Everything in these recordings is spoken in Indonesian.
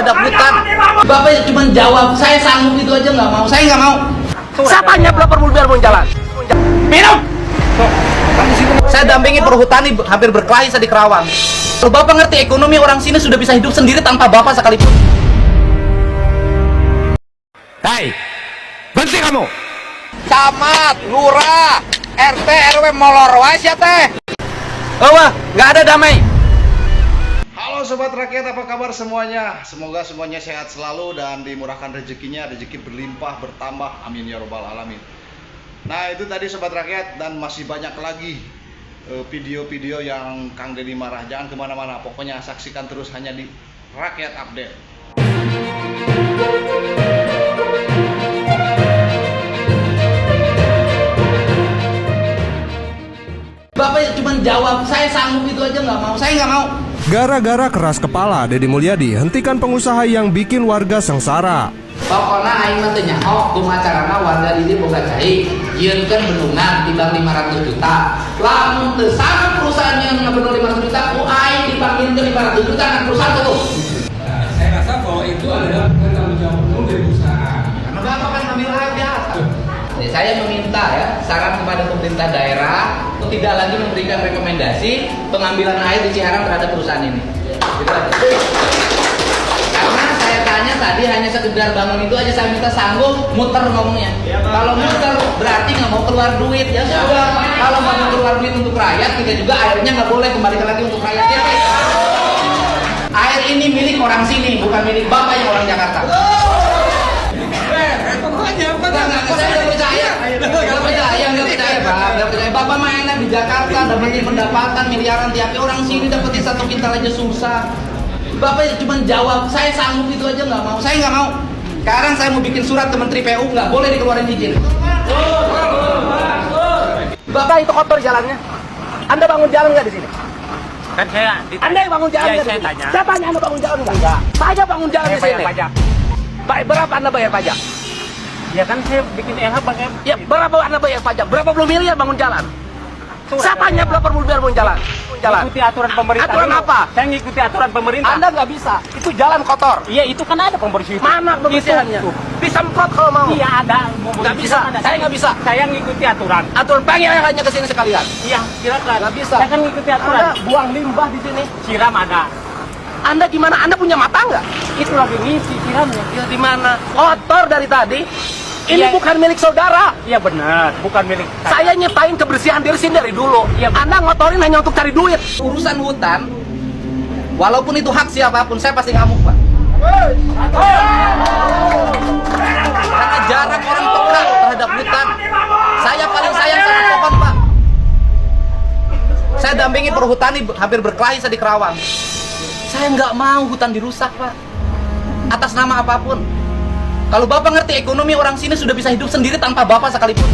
terhadap hutan. Bapak cuma jawab, saya sanggup itu aja nggak mau. Saya nggak mau. Siapa nyabla biar mau jalan? Minum. Saya dampingi perhutani hampir berkelahi saya di Kerawang. Kalau Bapak ngerti ekonomi orang sini sudah bisa hidup sendiri tanpa Bapak sekalipun. Hei, berhenti kamu! Camat, lurah, RT, RW molor wae sia teh. Wah, nggak ada damai. Halo sobat rakyat, apa kabar semuanya? Semoga semuanya sehat selalu dan dimurahkan rezekinya, rezeki berlimpah bertambah, amin ya robbal alamin. Nah itu tadi sobat rakyat, dan masih banyak lagi video-video yang Kang Deddy marah. Jangan kemana-mana, pokoknya saksikan terus hanya di Rakyat Update. Bapak cuma jawab, saya sanggup itu aja nggak mau. Saya nggak mau. Gara-gara keras kepala, Deddy Mulyadi hentikan pengusaha yang bikin warga sengsara. Pokoknya aing mah teu nyaho kumaha carana warga di dieu boga cai. Yeunkeun bendungan timbang 500 juta. Lamun teu sama perusahaan yang ngabendung 500 juta, ku aing dipanggilkeun 500 juta kan perusahaan tuh. Saya rasa bahwa itu adalah tanggung jawab penuh dari perusahaan. Karena Bapak kan ngambil hak biasa. Saya meminta ya saran kepada pemerintah daerah untuk tidak lagi memberikan rekomendasi pengambilan air di Ciherang terhadap perusahaan ini. Gitu aja. Karena saya tanya tadi hanya sekedar bangun itu aja saya minta sanggup muter ngomongnya. Kalau muter berarti nggak mau keluar duit ya sudah. Kalau nggak mau keluar duit untuk rakyat, kita juga airnya nggak boleh kembalikan lagi untuk rakyat ya. Air ini milik orang sini, bukan milik Bapak yang orang Jakarta. Bapak mainan di Jakarta dapetin pendapatan miliaran tiap orang sini dapetin 1 kintal aja susah. Bapak cuma jawab, saya sanggup itu aja nggak mau. Saya nggak mau. Sekarang saya mau bikin surat ke Menteri PU, nggak boleh dikeluarin izin. Bapak itu kotor jalannya. Anda bangun jalan nggak di sini? Kan saya Anda yang bangun jalan ya, nggak? saya tanya. Siapa yang Anda bangun jalan nggak? Saya bangun jalan di sini. Pajak. Berapa Anda bayar pajak? Ya kan saya bikin LH pakai. Ya berapa Anda bayar pajak? Berapa puluh miliar bangun jalan? Siapa yang berapa puluh miliar bangun jalan? Ikuti aturan pemerintah. Aturan dulu. apa? Saya ngikuti aturan pemerintah. Anda nggak bisa. Itu jalan kotor. Iya itu kan ada pembersih. Mana pembersihannya? Disemprot kalau mau. Iya ada. Nggak bisa. Saya nggak bisa. Saya ngikuti aturan. Aturan panggil hanya ke sini sekalian. Iya silakan. Nggak bisa. Saya kan ngikuti aturan. Anda buang limbah di sini. Siram ada. Anda gimana? Anda punya mata nggak? Itu lagi ngisi siramnya. Ya di mana? Kotor dari tadi. Ini Iya. bukan milik saudara. Iya benar. Bukan milik Saya nyiptain kebersihan diri sini dari dulu. Iya, Anda ngotorin hanya untuk cari duit. Urusan hutan, walaupun itu hak siapapun, saya pasti ngamuk Pak. Karena jarang orang peka terhadap hutan. Saya paling sayang sama pohon Pak. Saya dampingi perhutani hampir berkelahi saya di Kerawang. Saya nggak mau hutan dirusak Pak, atas nama apapun. Kalau Bapak ngerti ekonomi orang sini sudah bisa hidup sendiri tanpa Bapak sekalipun.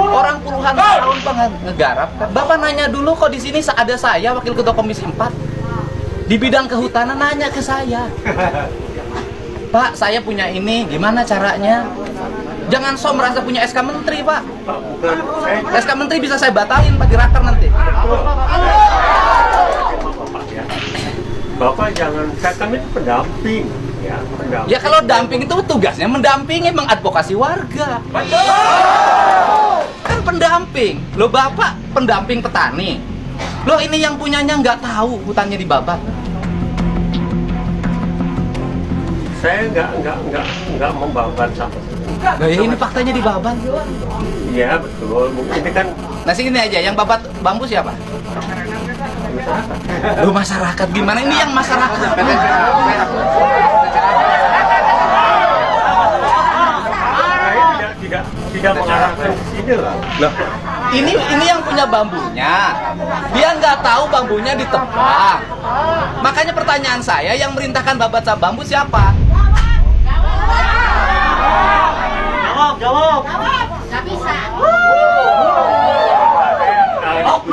Orang puluhan tahun ngegarap. Bapak nanya dulu kok di sini ada saya wakil ketua komisi 4 di bidang kehutanan, nanya ke saya. Pak, saya punya ini, gimana caranya? Jangan so merasa punya SK Menteri, Pak. SK Menteri bisa saya batalin Pak di raker nanti. Bapak jangan, kami itu pendamping, ya pendamping. Ya kalau damping itu tugasnya mendampingi, mengadvokasi warga. Kan pendamping. Loh Bapak pendamping petani. Loh ini yang punyanya nggak tahu hutannya dibabat. Saya nggak membabat sama. Nah ini faktanya dibabat. Iya betul. Ini kan Nah sini aja, yang babat bambu siapa? Loh masyarakat gimana? Ini yang masyarakat. saya tidak mengarahkan ke sini lah. Loh, ini yang punya bambunya. Dia nggak tahu bambunya ditebang. Makanya pertanyaan saya, yang merintahkan babat sama bambu siapa? Jawab. Nggak bisa.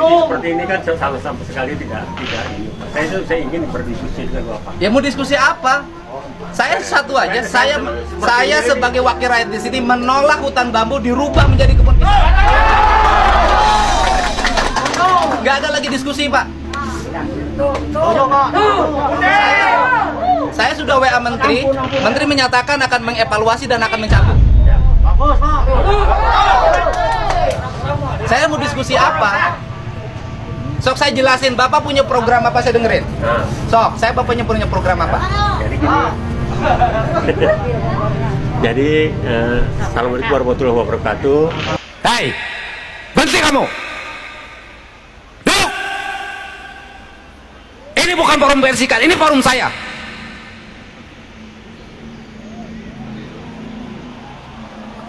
seperti ini kan sama sekali tidak ini. Saya ingin berdiskusi dengan Bapak. Ya mau diskusi apa? Saya satu aja, saya sebagai wakil rakyat di sini menolak hutan bambu dirubah menjadi kebun pisang. Nggak ada lagi diskusi, Pak. Saya sudah WA Menteri, Menteri menyatakan akan mengevaluasi dan akan mencabut. Saya mau diskusi apa? Sok saya jelasin, Bapak punya program apa, saya dengerin. Sok, saya Bapaknya punya program apa? Jadi gini. Jadi, Assalamualaikum warahmatullahi wabarakatuh. Hei, berhenti kamu. Duduk. Ini bukan forum persikat, ini forum saya.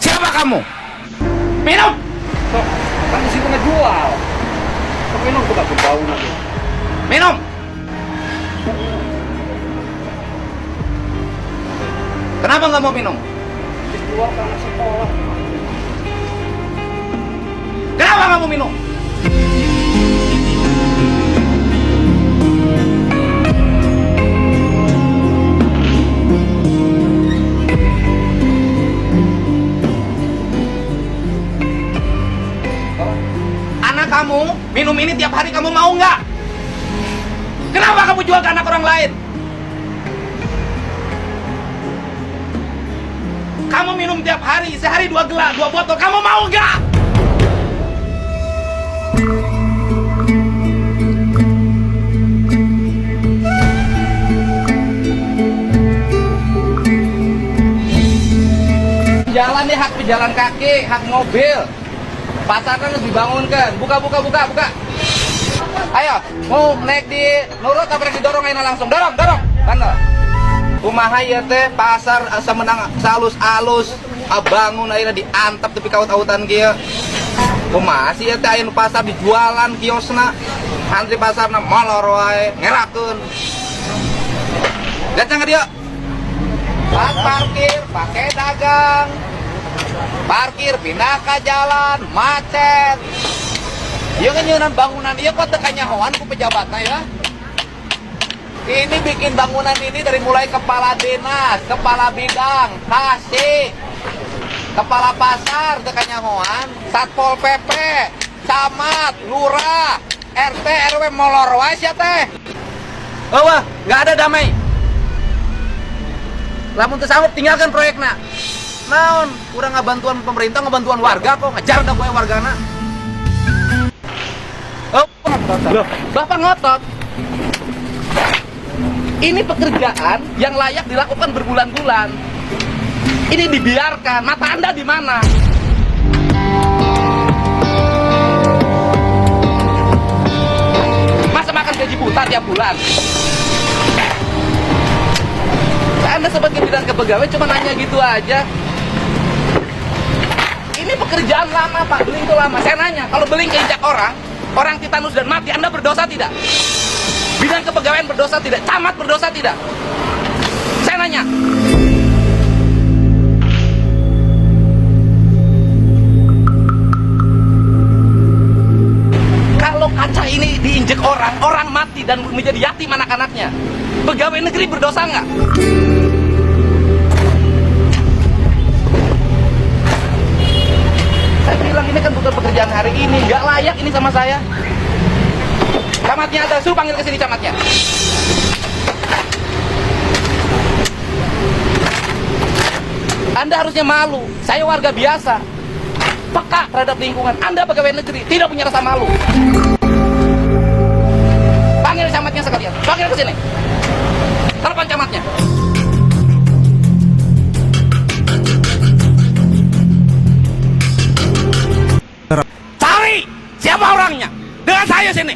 Siapa kamu? Minum. Kan di situ ngejual. Kok minum buka bau lagi. Minum. Kenapa nggak mau minum? Keluar karena sekolah. Kenapa nggak mau minum? Anak kamu minum ini tiap hari, kamu mau nggak? Kenapa kamu jual ke anak orang lain? Kamu minum tiap hari, sehari 2 gelas, 2 botol, kamu mau nggak? Jalan nih, hak pejalan kaki, hak mobil. Pasar kan harus dibangunkan. Buka. Ayo, mau naik di nurut apa didorong aja langsung? Dorong. Mana? Kumaha ieu teh pasar asa menang salus-alus, bangun ayeuna diantep tepi kaut-autan kieu. Kumaha sih ieu teh aya nu pasar dijualan kiosna. Antri pasarna molor wae, ngerakeun. Datang ka dieu. Pas parkir, pakai dagang. Parkir pindah ke jalan, macet. Ieu ngeuneunan bangunan ieu kok teu kanyahoan ku pejabatna ya. Ini bikin bangunan ini dari mulai kepala dinas, kepala bidang, kasih, kepala pasar teu kanyahoan, Satpol PP, camat, lurah, RT, RW molor wae sia teh. Eueuh, enggak ada damai. Lamun teu sanggup tinggalkan proyekna. Naon, kurang ngabantuan pemerintah, ngabantuan warga kok, ngejar dah gue wargana. Oh, Bapak ngotot. Ini pekerjaan yang layak dilakukan berbulan-bulan. Ini dibiarkan, mata Anda di mana? Masa makan gaji buta tiap bulan? Anda sebagai bidang kepegawaian cuma nanya gitu aja. Ini pekerjaan lama Pak, beling itu lama. Saya nanya, kalau beling keinjak orang titanus dan mati, Anda berdosa tidak? Bidang kepegawaian berdosa tidak? Camat berdosa tidak? Saya nanya. Kalau kaca ini diinjek orang mati dan menjadi yatim anak-anaknya, pegawai negeri berdosa nggak? Saya bilang ini kan bukan pekerjaan hari ini, nggak layak ini sama saya. Camatnya ada, suruh panggil ke sini camatnya. Anda harusnya malu. Saya warga biasa, peka terhadap lingkungan. Anda pegawai negeri, tidak punya rasa malu. Panggil camatnya sekalian, panggil ke sini. Telepon camatnya. Cari siapa orangnya, dengan saya sini.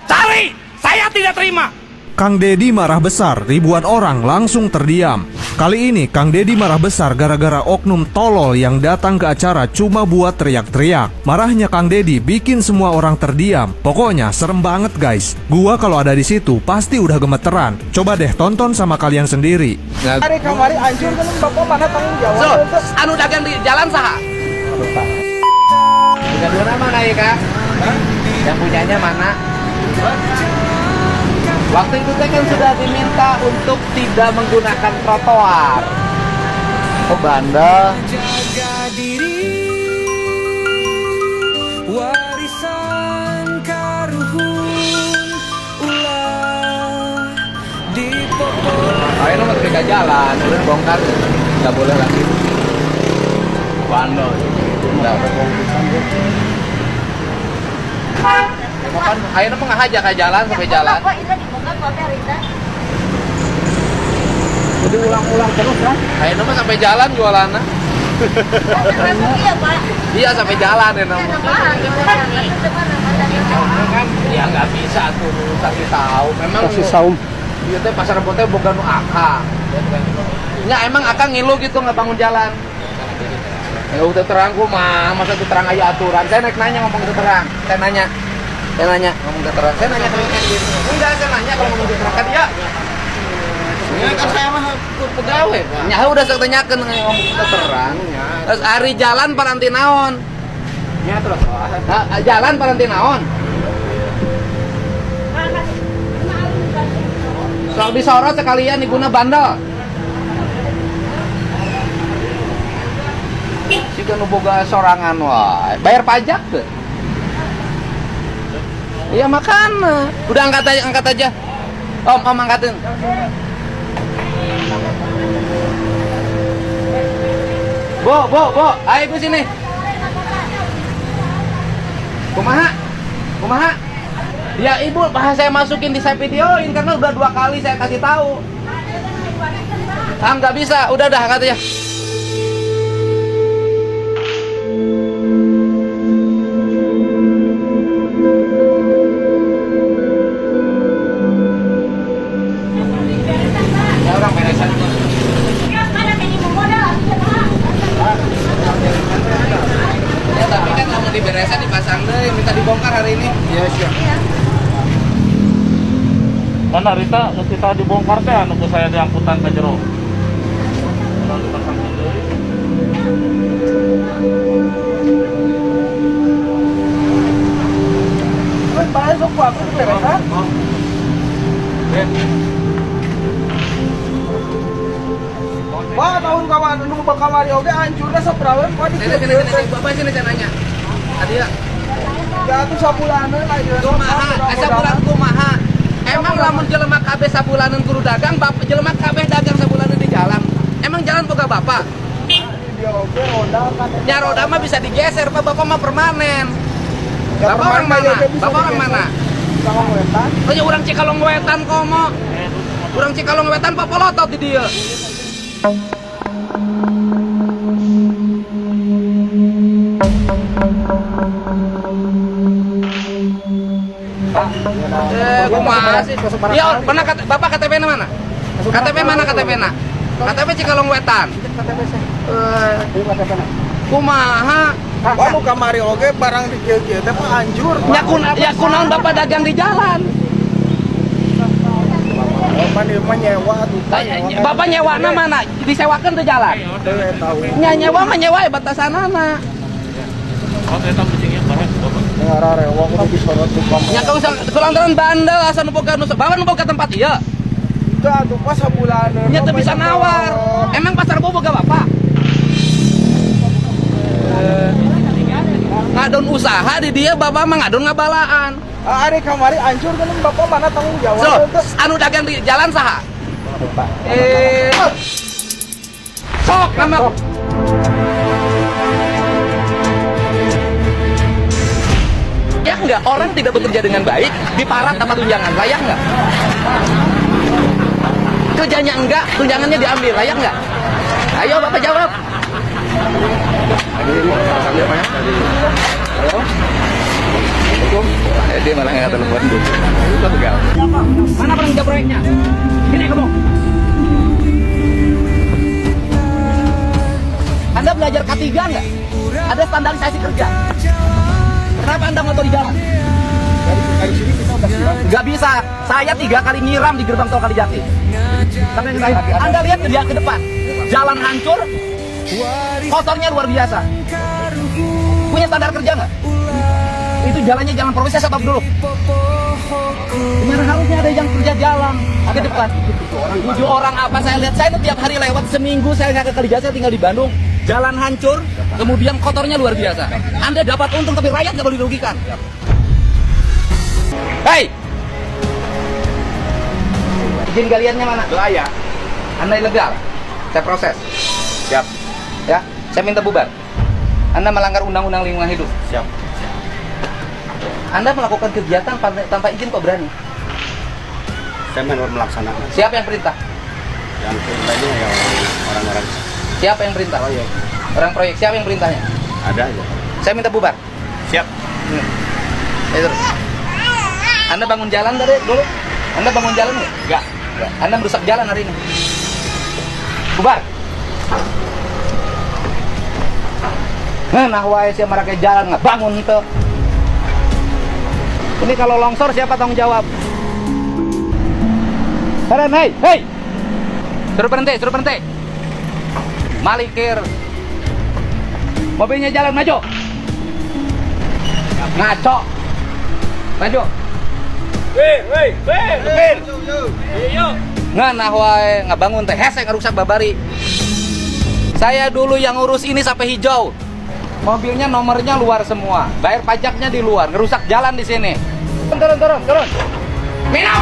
Cari, saya tidak terima. Kang Dedi marah besar, ribuan orang langsung terdiam. Kali ini Kang Dedi marah besar gara-gara oknum tolol yang datang ke acara cuma buat teriak-teriak. Marahnya Kang Dedi bikin semua orang terdiam. Pokoknya serem banget guys. Gua kalau ada di situ pasti udah gemeteran. Coba deh tonton sama kalian sendiri. Hari kemarin anjur kan bapak mana tanggung jawab? So, anu dagang di jalan saha? Bukan dua nama naik kak. Yang punyanya mana? Waktu itu saya kan sudah diminta untuk tidak menggunakan trotoar. Oh bandel. Warisan karuhun ulah dipopol. Ayo nomor tiga jalan, udah bongkar, nggak boleh lagi. Bandel. Kan, ayo nomor ngajak ke jalan sampai jalan. Jadi ulang-ulang terus kan? Ayo nomor sampai jalan jualannya. Iya sampai jalan ya nomor. Ya nggak bisa tuh kasih tahu. Memang Kasih saum. iya teh pasar Rebo teh boga nu akang. Ya emang akang ngilu gitu nggak bangun jalan. Ya udah terang mah, masa itu terang aja aturan. Saya nanya ngomong itu terang. Saya nanya ngomong itu terang. Saya nanya kalau enggak, saya nanya kalau ngomong itu terang kan dia. Ya kan saya mah pegawai, Pak. Ya udah saya tanyakeun ngomong itu terang. Terus hari jalan paranti naon? Ya terus. Jalan paranti naon? Soal disorot sekalian ibuna bandel. Jika nu boga sorangan wae, bayar pajak tuh. Iya makanya. Udah angkat aja. Om angkatin. Bo, ayo ibu sini. Kumaha? Ya ibu, saya masukin di saya videoin karena udah 2 kali saya kasih tahu. Nggak bisa, udah angkat aja. Ya orang beresan. Ya tapi kan mau diberesan dipasang deh, minta dibongkar hari ini. Iya siap. Mana Rita, kita dibongkar teh anu saya diangkutan ke jero. Kalau dipasang deui. Kan bahas sok aku beresan. Wah, tahun kawan nu bakamari oge hancurna saprawe kok di. Sini, Bapak sini saya nanya. Tadi ya. Ya atuh sabulaneun aja. Sabulan kumaha? Emang lamun jelema kabeh sabulaneun kudu dagang, bapak jelema kabeh dagang sabulaneun di jalan. Emang jalan boga bapak? Dia oge roda kan. Ya roda mah bisa digeser, Pak. Bapak mah permanen. Ya, Bapak orang mana? Bapak orang mana? Cikalong Wetan. Oh ya urang Cikalong Wetan komo. Urang Cikalong Wetan papolotot di dieu. Kumaha sih? Iya, mana Bapak KTP-na mana? KTP mana KTP-na? KTP Cikalong Wetan. Kumaha? Wah, nu kamari oge barang di kieu-kieu teh mah hancur. Ya kunaon Bapak dagang di jalan? Mah nyewa tuh. Bapak nyewana mana? Disewakan tuh jalan? Nyewa mah nyewa batasanana. Oh, eta kucingnya bareng Bapak. Ngara rewa kudu disorot di pam. Nya ka usah kulantaran bandel asa nu boga nu bawa nu boga tempat ieu. Itu atuh pas sabulaneun. Nya teu bisa nawar. Emang pasar Rebo boga Bapak? Ngadon usaha di dia Bapak mah ngadon ngabalaan. Ari kamari hancur kan Bapak mana tanggung jawab? So, anu dagang di jalan saha? Sok nama layak nggak orang tidak bekerja dengan baik diparat apa tunjangan, layak nggak? Kerjanya enggak, tunjangannya diambil, layak nggak? Ayo Bapak jawab. Halo? Dia malah nggak telepon dulu. Itu tegal. Mana penanggung proyeknya? Ini kamu. Anda belajar K3 nggak? Ada standarisasi kerja. Kenapa Anda motor di jalan? Dari sini kita udah siap. Nggak bisa. Saya 3 kali nyiram di gerbang tol Kalijati. Anda lihat dia ke depan. Jalan hancur. Kotornya luar biasa. Punya standar kerja nggak? itu jalannya jalan profesi, saya stop dulu. Benar, harusnya ada yang kerja jalan ke depan. 7 orang apa saya lihat, saya itu tiap hari lewat, seminggu saya nggak ke Kaligawe, saya tinggal di Bandung. Jalan hancur, kemudian kotornya luar biasa. Anda dapat untung tapi rakyat nggak boleh dirugikan. Hei, izin galiannya mana? Belaya. Anda ilegal, saya proses. Siap. Ya, saya minta bubar. Anda melanggar undang-undang lingkungan hidup. Siap. Anda melakukan kegiatan tanpa izin kok berani? Saya memang melaksanakan. Siapa yang perintah? Yang perintahnya ya orang-orang. Siapa yang perintah? Orang proyek. Siapa yang perintahnya? Ada aja. Saya minta bubar. Siap. Ayo terus. Anda bangun jalan dari dulu? Anda bangun jalan nggak? Enggak. Anda merusak jalan hari ini. Bubar. Nah, wae siapa mereka jalan nggak bangun tuh. Ini kalau longsor siapa tanggung jawab? Keren, hei. Suruh berhenti. Malikir. Mobilnya jalan, maju. Ngaco. Maju. Weh. Nganah wae ngabangun teh hese ngerusak babari. Saya dulu yang ngurus ini sampai hijau. Mobilnya nomornya luar semua. Bayar pajaknya di luar, ngerusak jalan di sini. Turun. Minum.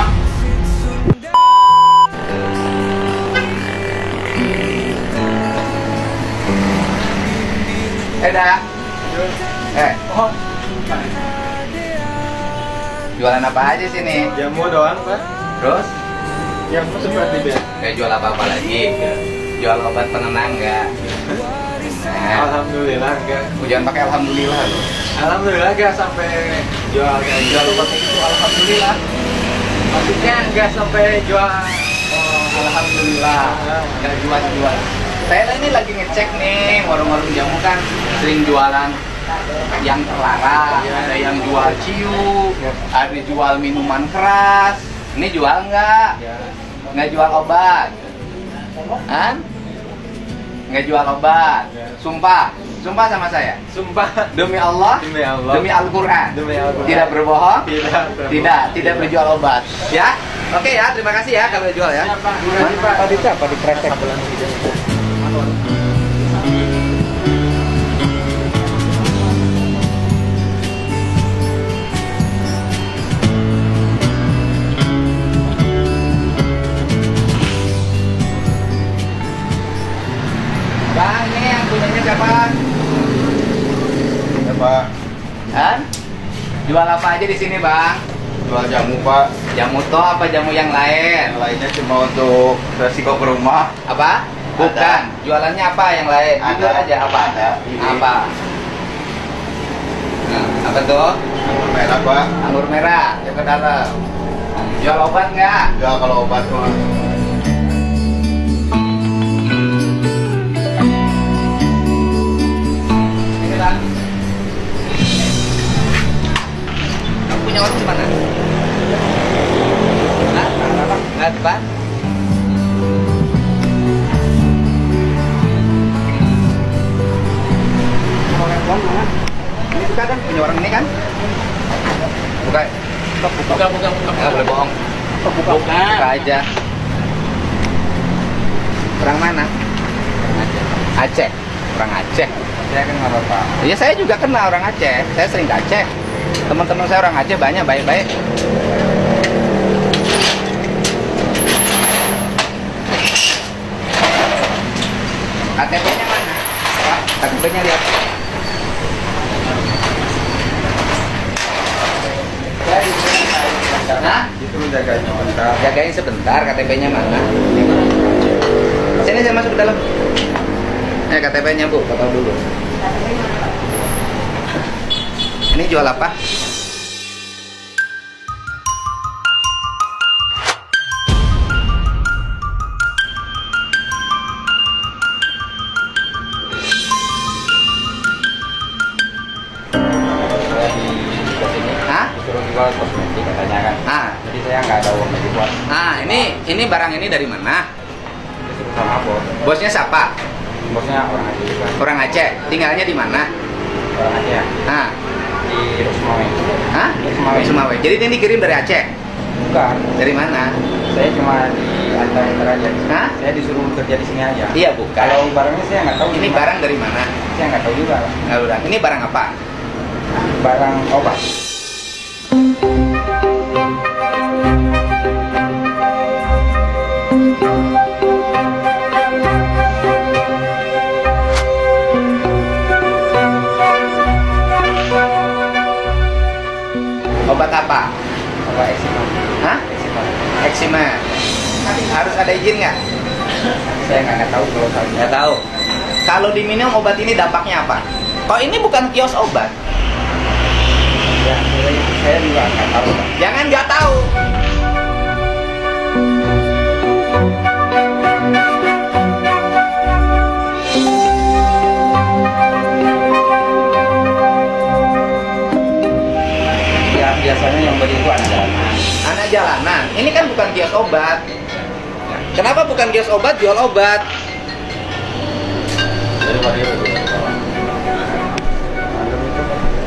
Eda. Jualan apa aja sini? Jamu doang, Pak. Terus? Jamu seperti biasa. Kayak jual apa-apa lagi? Jual obat penenang nggak? Nah, Alhamdulillah enggak. jangan pakai alhamdulillah loh. Alhamdulillah enggak sampai jual obat itu, alhamdulillah. Maksudnya enggak sampai jual. Alhamdulillah, nggak jual. Saya ini lagi ngecek nih, warung-warung jamu kan sering jualan yang terlarang, ada yang jual ciu, ada jual minuman keras. Ini jual nggak? Nggak jual obat, kan? Nggak jual obat. Sumpah sama saya. Sumpah Demi Allah, demi Al-Quran, tidak berbohong, tidak berjual obat. Ya, oke ya, terima kasih ya kalau jual ya. Apa di kretek? Bang, ini yang punyanya siapa? Ya, Pak. Hah? Jual apa aja di sini, Bang? Jual jamu, Pak. Jamu toh apa jamu yang lain? Yang lainnya cuma untuk resiko ke rumah. Apa? Bukan. Jualannya apa yang lain? Jujur aja apa? Ada. Ini. Apa? Nah, apa tuh? Anggur merah, Pak. Anggur merah. Yang ke dalam. Jual obat nggak? Enggak kalau obat mah. Ini Bang. Kamu punya warung di mana? Hah? Nggak di Bang? Ini bukan kan punya orang ini kan? Bukan. Bukan. Nggak boleh bohong. Bukan. Buka aja. Orang mana? Aceh. Orang Aceh. Saya kan nggak apa-apa. Iya, saya juga kenal orang Aceh. Saya sering ke Aceh. Teman-teman saya orang Aceh banyak baik-baik. KTP-nya mana? KTP-nya lihat. Nah, Itu menjagain sebentar. jagain sebentar, KTP-nya mana? Sini saya masuk ke dalam. KTP-nya Bu, foto dulu. Ini jual apa? Hah? Disuruh jual kosmetik katanya kan. Ah, Jadi saya nggak ada uang lagi buat. ini barang ini dari mana? Disuruh sama bos. Bosnya siapa? Bosnya orang aja juga. Orang Aceh. Tinggalnya di mana? Orang aja ya. Nah, di Sumawe. Hah? Sumawe. Sumawe. Jadi ini dikirim dari Aceh? Bukan. Dari mana? Saya cuma diantar aja. Hah? Saya disuruh kerja di sini aja. Iya, bukan. Kalau barangnya saya nggak tahu. Ini gimana. barang dari mana? Saya nggak tahu juga. Nggak udah. Ini barang apa? Barang obat. Obat apa? Obat eksima. Hah? Eksima. Harus ada izin nggak? Saya nggak tahu kalau saya. Nggak tahu. Kalau diminum obat ini dampaknya apa? Kok ini bukan kios obat? Ya, saya juga nggak tahu. Pak. Jangan nggak tahu. Ya, biasanya yang beli itu anak jalanan. Anak jalanan. Ini kan bukan kios obat. Kenapa bukan kios obat jual obat?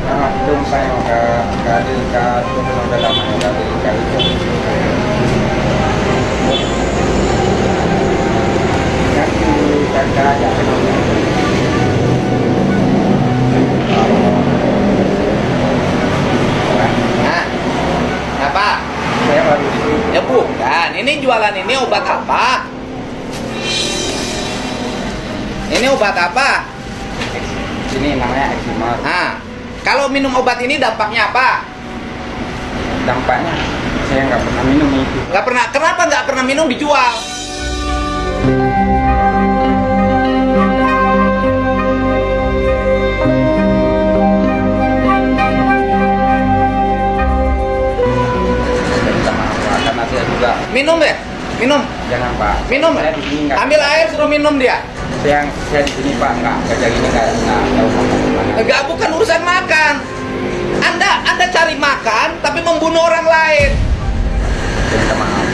Nah, itu saya ke itu udah lama ke itu. Nanti aja. Nah, apa? Saya baru di sini. Ya bukan. Ini jualan ini obat apa? Ini obat apa? Ini namanya eksima. Nah, kalau minum obat ini dampaknya apa? Dampaknya saya nggak pernah minum itu. Nggak pernah. Kenapa nggak pernah minum dijual? Karena saya juga Minum deh. Minum. jangan Pak. Minum. Saya di sini nggak. Ambil air suruh minum dia. Saya di sini Pak nggak kerja gini nggak tahu makan gimana. Enggak, bukan urusan makan. Anda cari makan tapi membunuh orang lain. Saya minta maaf.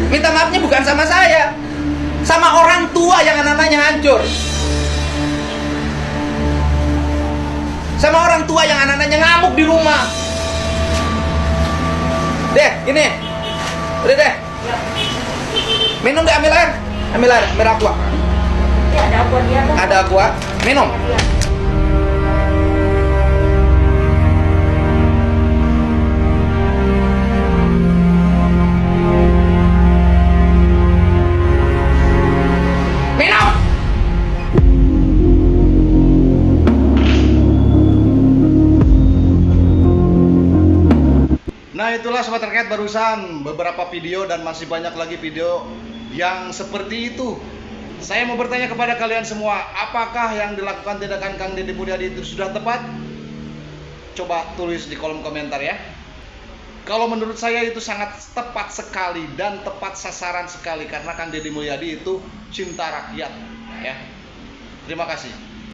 Minta maafnya bukan sama saya, sama orang tua yang anak-anaknya hancur. Sama orang tua yang anak-anaknya ngamuk di rumah. Deh, gini. Udah deh. Minum deh, ambil air. Ambil air, ambil aqua. Ada aqua. Minum. Minum. Nah itulah sobat rakyat barusan beberapa video dan masih banyak lagi video yang seperti itu. Saya mau bertanya kepada kalian semua, apakah yang dilakukan tindakan Kang Deddy Mulyadi itu sudah tepat? Coba tulis di kolom komentar ya. Kalau menurut saya itu sangat tepat sekali dan tepat sasaran sekali karena Kang Deddy Mulyadi itu cinta rakyat ya. Terima kasih.